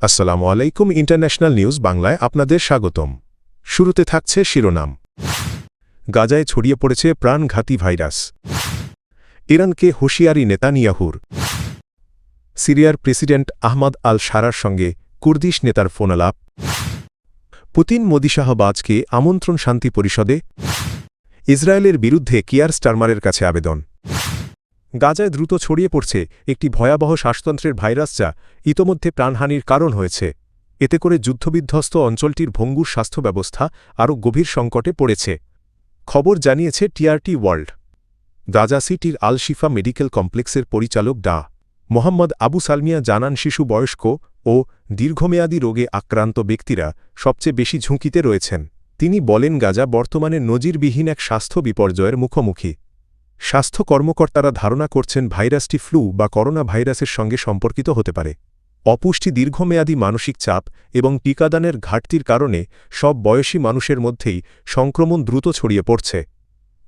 আসসালামু আলাইকুম international news বাংলায় আপনাদের স্বাগতম। শুরুতে থাকছে শিরোনাম। গাজায় ছড়িয়ে পড়েছে প্রাণঘাতী ভাইরাস। ইরানকে হুঁশিয়ারি নেতানিয়াহুর। সিরিয়ার প্রেসিডেন্ট আহমদ আল শারার সঙ্গে কুর্দিশ নেতার ফোনালাপ। পুতিন মোদিশাহবাজকে আমন্ত্রণ শান্তি পরিষদে। ইসরায়েলের বিরুদ্ধে কিয়ার স্টারমারের কাছে আবেদন। গাজায় দ্রুত ছড়িয়ে পড়ছে একটি ভয়াবহ শ্বাসতন্ত্রের ভাইরাস, যা ইতোমধ্যে প্রাণহানির কারণ হয়েছে। এতে করে যুদ্ধবিধ্বস্ত অঞ্চলটির ভঙ্গুর স্বাস্থ্য ব্যবস্থা আরও গভীর সংকটে পড়েছে। খবর জানিয়েছে টিআরটি ওয়ার্ল্ড। গাজা সিটির আল শিফা মেডিকেল কমপ্লেক্সের পরিচালক ডা. মোহাম্মদ আবু সালমিয়া জানান, শিশু, বয়স্ক ও দীর্ঘমেয়াদী রোগে আক্রান্ত ব্যক্তিরা সবচেয়ে বেশি ঝুঁকিতে রয়েছেন। তিনি বলেন, গাজা বর্তমানে নজিরবিহীন এক স্বাস্থ্য বিপর্যয়ের মুখোমুখি। স্বাস্থ্য কর্মকর্তারা ধারণা করছেন ভাইরাসটি ফ্লু বা করোনা ভাইরাসের সঙ্গে সম্পর্কিত হতে পারে। অপুষ্টি, দীর্ঘমেয়াদী মানসিক চাপ এবং টিকাদানের ঘাটতির কারণে সব বয়সী মানুষের মধ্যেই সংক্রমণ দ্রুত ছড়িয়ে পড়ছে।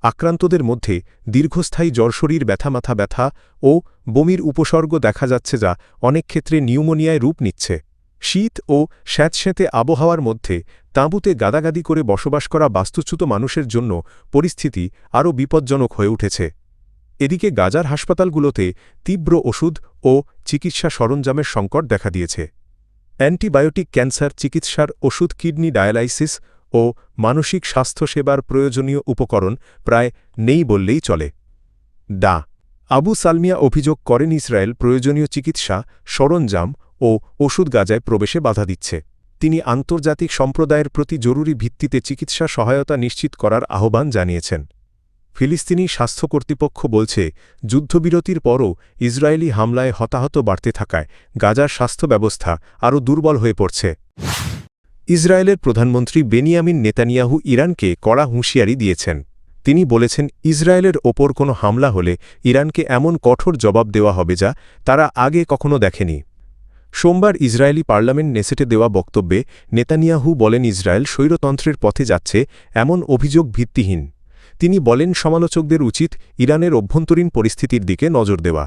আক্রান্তদের মধ্যে দীর্ঘস্থায়ী জ্বর, শরীর ব্যথা, মাথা ব্যথা ও বমির উপসর্গ দেখা যাচ্ছে, যা অনেক ক্ষেত্রে নিউমোনিয়ায় রূপ নিচ্ছে। শীত ও স্যাঁতস্যাঁতে আবহাওয়ার মধ্যে তাঁবুতে গাদাগাদি করে বসবাস করা বাস্তুচ্যুত মানুষের জন্য পরিস্থিতি আরও বিপজ্জনক হয়ে উঠেছে। এদিকে গাজার হাসপাতালগুলোতে তীব্র ওষুধ ও চিকিৎসা সরঞ্জামের সংকট দেখা দিয়েছে। অ্যান্টিবায়োটিক, ক্যান্সার চিকিৎসার ওষুধ, কিডনি ডায়ালাইসিস ও মানসিক স্বাস্থ্যসেবার প্রয়োজনীয় উপকরণ প্রায় নেই বললেই চলে। ডা. আবু সালমিয়া অভিযোগ করেন, ইসরায়েল প্রয়োজনীয় চিকিৎসা সরঞ্জাম ও ওষুধ গাজায় প্রবেশে বাধা দিচ্ছে। তিনি আন্তর্জাতিক সম্প্রদায়ের প্রতি জরুরি ভিত্তিতে চিকিৎসা সহায়তা নিশ্চিত করার আহ্বান জানিয়েছেন। ফিলিস্তিনি স্বাস্থ্য কর্তৃপক্ষ বলছে, যুদ্ধবিরতির পরও ইসরায়েলি হামলায় হতাহত বাড়তে থাকায় গাজার স্বাস্থ্য ব্যবস্থা আরও দুর্বল হয়ে পড়ছে। ইসরায়েলের প্রধানমন্ত্রী বেনিয়ামিন নেতানিয়াহু ইরানকে কড়া হুঁশিয়ারি দিয়েছেন। তিনি বলেছেন, ইসরায়েলের ওপর কোনো হামলা হলে ইরানকে এমন কঠোর জবাব দেওয়া হবে যা তারা আগে কখনো দেখেনি। সোমবার ইসরায়েলি পার্লামেন্ট নেসেটে দেওয়া বক্তব্যে নেতানিয়াহু বলেন, ইসরায়েল স্বৈরতন্ত্রের পথে যাচ্ছে এমন অভিযোগ ভিত্তিহীন। তিনি বলেন, সমালোচকদের উচিত ইরানের অভ্যন্তরীণ পরিস্থিতির দিকে নজর দেওয়া।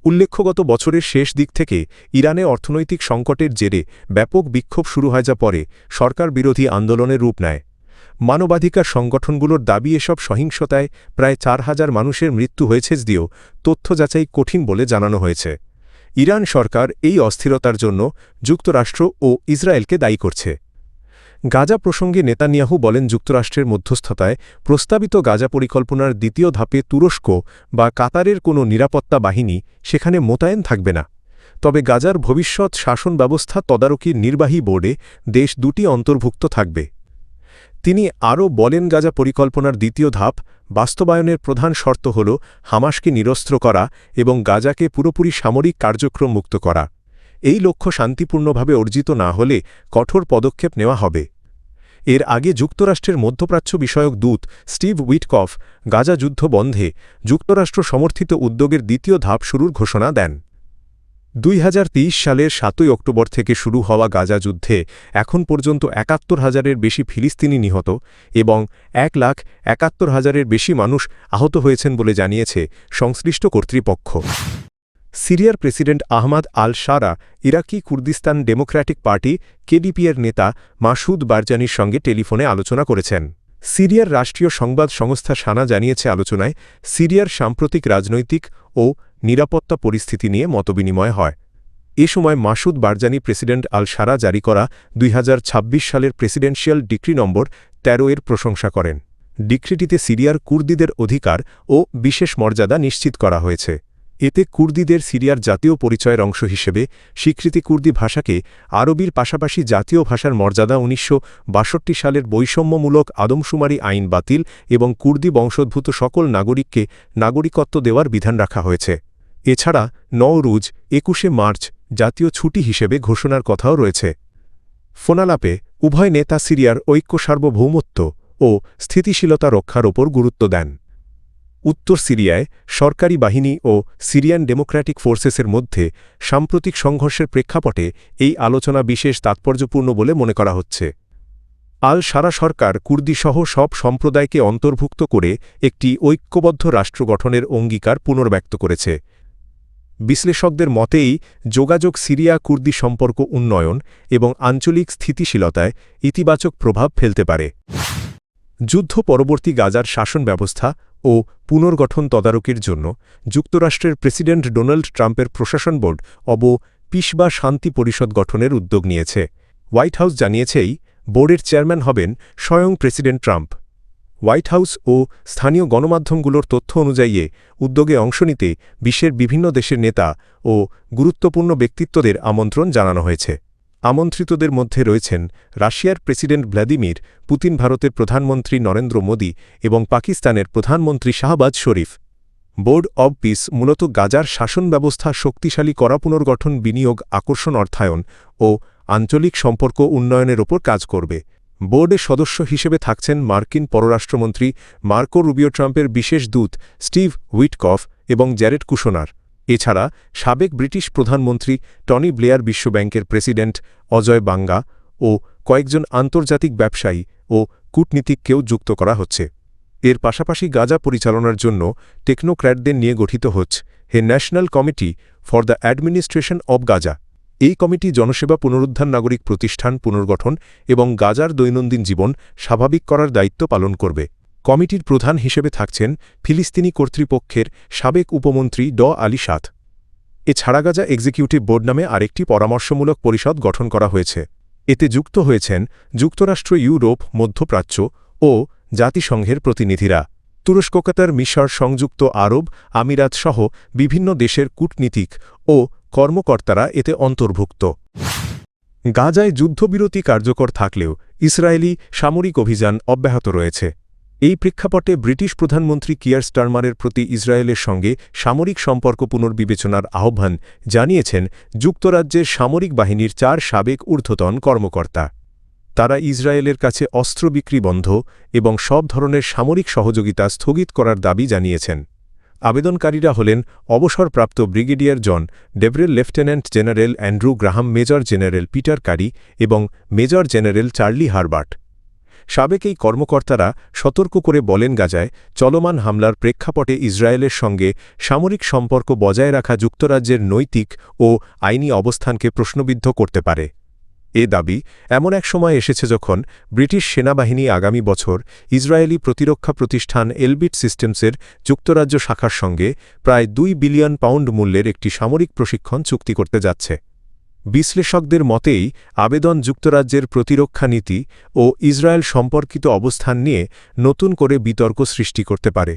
উল্লেখ্য, গত বছরের শেষ দিক থেকে ইরানে অর্থনৈতিক সংকটের জেরে ব্যাপক বিক্ষোভ শুরু হয়, যা পরে সরকার বিরোধী আন্দোলনের রূপ নেয়। মানবাধিকার সংগঠনগুলোর দাবি, এসব সহিংসতায় প্রায় ৪,০০০ মানুষের মৃত্যু হয়েছে, যদিও তথ্য যাচাই কঠিন বলে জানানো হয়েছে। ইরান সরকার এই অস্থিরতার জন্য যুক্তরাষ্ট্র ও ইসরায়েলকে দায়ী করছে। গাজা প্রসঙ্গে নেতানিয়াহু বলেন, যুক্তরাষ্ট্রের মধ্যস্থতায় প্রস্তাবিত গাজা পরিকল্পনার দ্বিতীয় ধাপে তুরস্ক বা কাতারের কোনো নিরাপত্তা বাহিনী সেখানে মোতায়েন থাকবে না। তবে গাজার ভবিষ্যৎ শাসন ব্যবস্থা তদারকির নির্বাহী বোর্ডে দেশ দুটি অন্তর্ভুক্ত থাকবে। তিনি আরও বলেন, গাজা পরিকল্পনার দ্বিতীয় ধাপ বাস্তবায়নের প্রধান শর্ত হল হামাসকে নিরস্ত্র করা এবং গাজাকে পুরোপুরি সামরিক কার্যক্রম মুক্ত করা। এই লক্ষ্য শান্তিপূর্ণভাবে অর্জিত না হলে কঠোর পদক্ষেপ নেওয়া হবে। এর আগে যুক্তরাষ্ট্রের মধ্যপ্রাচ্য বিষয়ক দূত স্টিভ উইটকফ গাজা যুদ্ধ বন্ধে যুক্তরাষ্ট্র সমর্থিত উদ্যোগের দ্বিতীয় ধাপ শুরুর ঘোষণা দেন। ২০২৩ সালের ৭ই অক্টোবর থেকে শুরু হওয়া গাজা যুদ্ধে এখন পর্যন্ত ৭১,০০০-এর বেশি ফিলিস্তিনি নিহত এবং ১,৭১,০০০-এর বেশি মানুষ আহত হয়েছেন বলে জানিয়েছে সংশ্লিষ্ট কর্তৃপক্ষ। সিরিয়ার প্রেসিডেন্ট আহমদ আল শারা ইরাকি কুর্দিস্তান ডেমোক্র্যাটিক পার্টি কেডিপি-এর নেতা মাসুদ বারজানির সঙ্গে টেলিফোনে আলোচনা করেছেন। সিরিয়ার রাষ্ট্রীয় সংবাদ সংস্থা সানা জানিয়েছে, আলোচনায় সিরিয়ার সাম্প্রতিক রাজনৈতিক ও নিরাপত্তা পরিস্থিতি নিয়ে মতবিনিময় হয়। এ সময় মাসুদ বারজানি প্রেসিডেন্ট আল শারা জারি করা ২০২৬ সালের প্রেসিডেন্সিয়াল ডিক্রি নম্বর ১৩-এর প্রশংসা করেন। ডিক্রিটিতে সিরিয়ার কুর্দিদের অধিকার ও বিশেষ মর্যাদা নিশ্চিত করা হয়েছে। এতে কুর্দিদের সিরিয়ার জাতীয় পরিচয়ের অংশ হিসেবে স্বীকৃতি, কুর্দি ভাষাকে আরবির পাশাপাশি জাতীয় ভাষার মর্যাদা, ১৯৬২ সালের বৈষম্যমূলক আদমশুমারি আইন বাতিল এবং কুর্দি বংশোদ্ভূত সকল নাগরিককে নাগরিকত্ব দেওয়ার বিধান রাখা হয়েছে। এছাড়া নওরুজ ২১শে মার্চ জাতীয় ছুটি হিসেবে ঘোষণার কথাও রয়েছে। ফোনালাপে উভয় নেতা সিরিয়ার ঐক্য, সার্বভৌমত্ব ও স্থিতিশীলতা রক্ষার ওপর গুরুত্ব দেন। উত্তর সিরিয়ায় সরকারি বাহিনী ও সিরিয়ান ডেমোক্র্যাটিক ফোর্সেসের মধ্যে সাম্প্রতিক সংঘর্ষের প্রেক্ষাপটে এই আলোচনা বিশেষ তাৎপর্যপূর্ণ বলে মনে করা হচ্ছে। আল শারা সরকার কুর্দিসহ সব সম্প্রদায়কে অন্তর্ভুক্ত করে একটি ঐক্যবদ্ধ রাষ্ট্র গঠনের অঙ্গীকার পুনর্ব্যক্ত করেছে। বিশ্লেষকদের মতেই যোগাযোগ সিরিয়া কুর্দি সম্পর্ক উন্নয়ন এবং আঞ্চলিক স্থিতিশীলতায় ইতিবাচক প্রভাব ফেলতে পারে। যুদ্ধ পরবর্তী গাজার শাসন ব্যবস্থা ও পুনর্গঠন তদারকির জন্য যুক্তরাষ্ট্রের প্রেসিডেন্ট ডোনাল্ড ট্রাম্পের প্রশাসন বোর্ড পিস বা শান্তি পরিষদ গঠনের উদ্যোগ নিয়েছে। হোয়াইট হাউস জানিয়েছেই বোর্ডের চেয়ারম্যান হবেন স্বয়ং প্রেসিডেন্ট ট্রাম্প। হোয়াইট হাউস ও স্থানীয় গণমাধ্যমগুলোর তথ্য অনুযায়ী উদ্যোগে অংশ নিতে বিশ্বের বিভিন্ন দেশের নেতা ও গুরুত্বপূর্ণ ব্যক্তিত্বদের আমন্ত্রণ জানানো হয়েছে। আমন্ত্রিতদের মধ্যে রয়েছেন রাশিয়ার প্রেসিডেন্ট ভ্লাদিমির পুতিন, ভারতের প্রধানমন্ত্রী নরেন্দ্র মোদী এবং পাকিস্তানের প্রধানমন্ত্রী শাহবাজ শরীফ। বোর্ড অব পিস মূলত গাজার শাসন ব্যবস্থা শক্তিশালী করা, পুনর্গঠন, বিনিয়োগ আকর্ষণ, অর্থায়ন ও আঞ্চলিক সম্পর্ক উন্নয়নের ওপর কাজ করবে। বোর্ডের সদস্য হিসেবে থাকছেন মার্কিন পররাষ্ট্রমন্ত্রী মার্কো রুবিও, ট্রাম্পের বিশেষ দূত স্টিভ উইটকফ এবং জ্যারেড কুশনার। এছাড়া সাবেক ব্রিটিশ প্রধানমন্ত্রী টনি ব্লেয়ার, বিশ্বব্যাংকের প্রেসিডেন্ট অজয় বাঙ্গা ও কয়েকজন আন্তর্জাতিক ব্যবসায়ী ও কূটনীতিককেও যুক্ত করা হচ্ছে। এর পাশাপাশি গাজা পরিচালনার জন্য টেকনোক্র্যাটদের নিয়ে গঠিত হচ্ছে national committee for the administration of Gaza. এই কমিটি জনসেবা, পুনরুদ্ধার, নাগরিক প্রতিষ্ঠান পুনর্গঠন এবং গাজার দৈনন্দিন জীবন স্বাভাবিক করার দায়িত্ব পালন করবে। কমিটির প্রধান হিসেবে থাকছেন ফিলিস্তিনি কর্তৃপক্ষের সাবেক উপমন্ত্রী আলী সাদ। এছাড়া গাজা এক্সিকিউটিভ বোর্ড নামে আরেকটি পরামর্শমূলক পরিষদ গঠন করা হয়েছে। এতে যুক্ত হয়েছেন যুক্তরাষ্ট্র, ইউরোপ, মধ্যপ্রাচ্য ও জাতিসংঘের প্রতিনিধিরা। তুরস্ক, কাতার, মিশর, সংযুক্ত আরব আমিরাত সহ বিভিন্ন দেশের কূটনীতিক ও কর্মকর্তারা এতে অন্তর্ভুক্ত। গাজায় যুদ্ধবিরতি কার্যকর থাকলেও ইসরায়েলি সামরিক অভিযান অব্যাহত রয়েছে। এই প্রেক্ষাপটে ব্রিটিশ প্রধানমন্ত্রী কিয়ার স্টারমারের প্রতি ইসরায়েলের সঙ্গে সামরিক সম্পর্ক পুনর্বিবেচনার আহ্বান জানিয়েছেন যুক্তরাজ্যের সামরিক বাহিনীর 4 সাবেক ঊর্ধ্বতন কর্মকর্তা। তারা ইসরায়েলের কাছে অস্ত্র বিক্রি বন্ধ এবং সব ধরনের সামরিক সহযোগিতা স্থগিত করার দাবি জানিয়েছেন। আবেদনকারীরা হলেন অবসরপ্রাপ্ত brigadier John Deverell, lieutenant general Andrew Graham, major general Peter Currie এবং মেজর জেনারেল চার্লি হারবার্ট। সাবেক এই কর্মকর্তারা সতর্ক করে বলেন, গাজায় চলমান হামলার প্রেক্ষাপটে ইসরায়েলের সঙ্গে সামরিক সম্পর্ক বজায় রাখা যুক্তরাজ্যের নৈতিক ও আইনি অবস্থানকে প্রশ্নবিদ্ধ করতে পারে। এ দাবি এমন এক সময় এসেছে যখন ব্রিটিশ সেনাবাহিনী আগামী বছর ইসরায়েলি প্রতিরক্ষা প্রতিষ্ঠান এলবিট সিস্টেমসের যুক্তরাজ্য শাখার সঙ্গে প্রায় £2 বিলিয়ন মূল্যের একটি সামরিক প্রশিক্ষণ চুক্তি করতে যাচ্ছে। বিশ্লেষকদের মতেই আবেদন যুক্তরাজ্যের প্রতিরক্ষা নীতি ও ইসরায়েল সম্পর্কিত অবস্থান নিয়ে নতুন করে বিতর্ক সৃষ্টি করতে পারে।